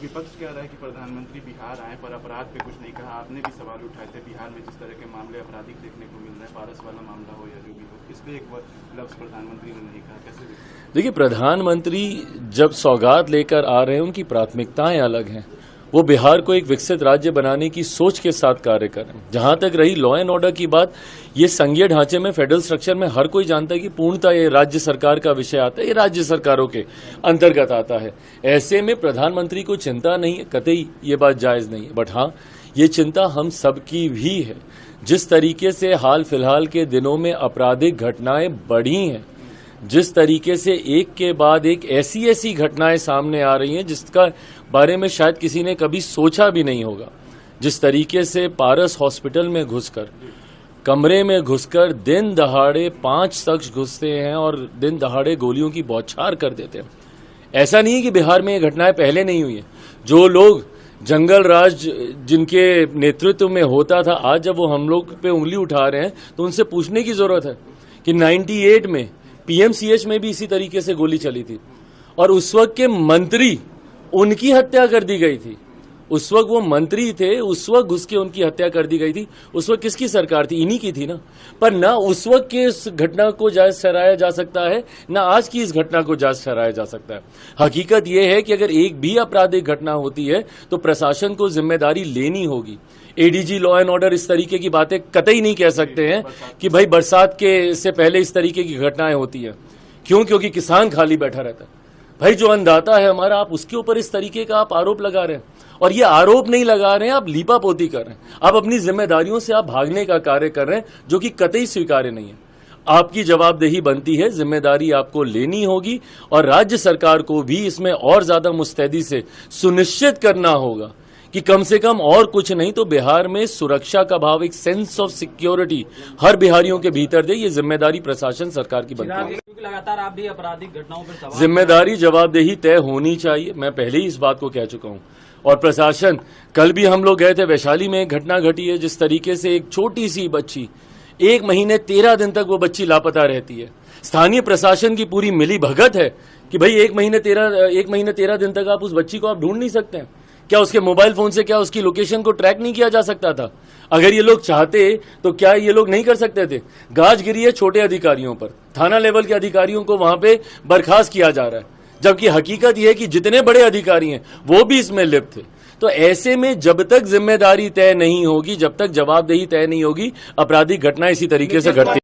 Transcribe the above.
विपक्ष कह रहा है कि प्रधानमंत्री बिहार आए पर अपराध पे कुछ नहीं कहा। आपने भी सवाल उठाए थे बिहार में जिस तरह के मामले आपराधिक देखने को मिल रहे हैं, पारस वाला मामला हो या जो भी हो, इस पे एक लफ्ज प्रधानमंत्री ने नहीं कहा, कैसे? देखिए, प्रधानमंत्री जब सौगात लेकर आ रहे हैं उनकी प्राथमिकताएं अलग हैं। वो बिहार को एक विकसित राज्य बनाने की सोच के साथ कार्य कर रहे हैं। जहां तक रही लॉ एंड ऑर्डर की बात, ये संघीय ढांचे में, फेडरल स्ट्रक्चर में हर कोई जानता है कि पूर्णतः ये राज्य सरकार का विषय आता है, ये राज्य सरकारों के अंतर्गत आता है। ऐसे में प्रधानमंत्री को चिंता नहीं है, कतई ये बात जायज नहीं है। बट हाँ, ये चिंता हम सबकी भी है। जिस तरीके से हाल फिलहाल के दिनों में आपराधिक घटनाएं बढ़ी हैं, जिस तरीके से एक के बाद एक ऐसी घटनाएं सामने आ रही हैं जिसका बारे में शायद किसी ने कभी सोचा भी नहीं होगा। जिस तरीके से पारस हॉस्पिटल में घुसकर, कमरे में घुसकर दिन दहाड़े 5 शख्स घुसते हैं और दिन दहाड़े गोलियों की बौछार कर देते हैं। ऐसा नहीं है कि बिहार में ये घटनाएं पहले नहीं हुई है। जो लोग जंगल राज जिनके नेतृत्व में होता था, आज जब वो हम लोग पे उंगली उठा रहे हैं तो उनसे पूछने की जरूरत है कि 98 में पीएमसीएच में भी इसी तरीके से गोली चली थी और उस वक्त के मंत्री, उनकी हत्या कर दी गई थी। उस वक्त वो मंत्री थे, उस वक्त घुस के उनकी हत्या कर दी गई थी। उस वक्त किसकी सरकार थी? इन्हीं की थी ना। पर ना उस वक्त के इस घटना को जायज ठहराया जा सकता है, ना आज की इस घटना को जायज ठहराया जा सकता है। हकीकत यह है कि अगर एक भी आपराधिक घटना होती है तो प्रशासन को जिम्मेदारी लेनी होगी। एडीजी लॉ एंड ऑर्डर इस तरीके की बातें कतई नहीं कह सकते हैं कि भाई बरसात के से पहले इस तरीके की घटनाएं होती है। क्यों? क्योंकि किसान खाली बैठा रहता है। भाई जो अन्नदाता है हमारा, आप उसके ऊपर इस तरीके का आप आरोप लगा रहे हैं। और ये आरोप नहीं लगा रहे हैं, आप लीपापोती कर रहे हैं। आप अपनी जिम्मेदारियों से आप भागने का कार्य कर रहे हैं, जो कि कतई स्वीकार्य नहीं है। आपकी जवाबदेही बनती है, जिम्मेदारी आपको लेनी होगी और राज्य सरकार को भी इसमें और ज्यादा मुस्तैदी से सुनिश्चित करना होगा कि कम से कम और कुछ नहीं तो बिहार में सुरक्षा का भाव, एक सेंस ऑफ सिक्योरिटी हर बिहारियों के भीतर दे। ये जिम्मेदारी प्रशासन सरकार की बनती है। लगातार आप भी आपराधिक घटनाओं पर सवाल, जिम्मेदारी जवाबदेही तय होनी चाहिए। मैं पहले ही इस बात को कह चुका हूं। और प्रशासन, कल भी हम लोग गए थे, वैशाली में एक घटना घटी है जिस तरीके से एक छोटी सी बच्ची 1 महीने 13 दिन तक वो बच्ची लापता रहती है। स्थानीय प्रशासन की पूरी मिली भगत है कि भाई 1 महीने 13 दिन तक आप उस बच्ची को आप ढूंढ नहीं सकते हैं। क्या उसके मोबाइल फोन से क्या उसकी लोकेशन को ट्रैक नहीं किया जा सकता था? अगर ये लोग चाहते तो क्या ये लोग नहीं कर सकते थे? गाज गिरी है छोटे अधिकारियों पर, थाना लेवल के अधिकारियों को वहां पे बर्खास्त किया जा रहा है, जबकि हकीकत यह है कि जितने बड़े अधिकारी हैं वो भी इसमें लिप्त थे। तो ऐसे में जब तक जिम्मेदारी तय नहीं होगी, जब तक जवाबदेही तय नहीं होगी, आपराधिक घटना इसी तरीके से घटती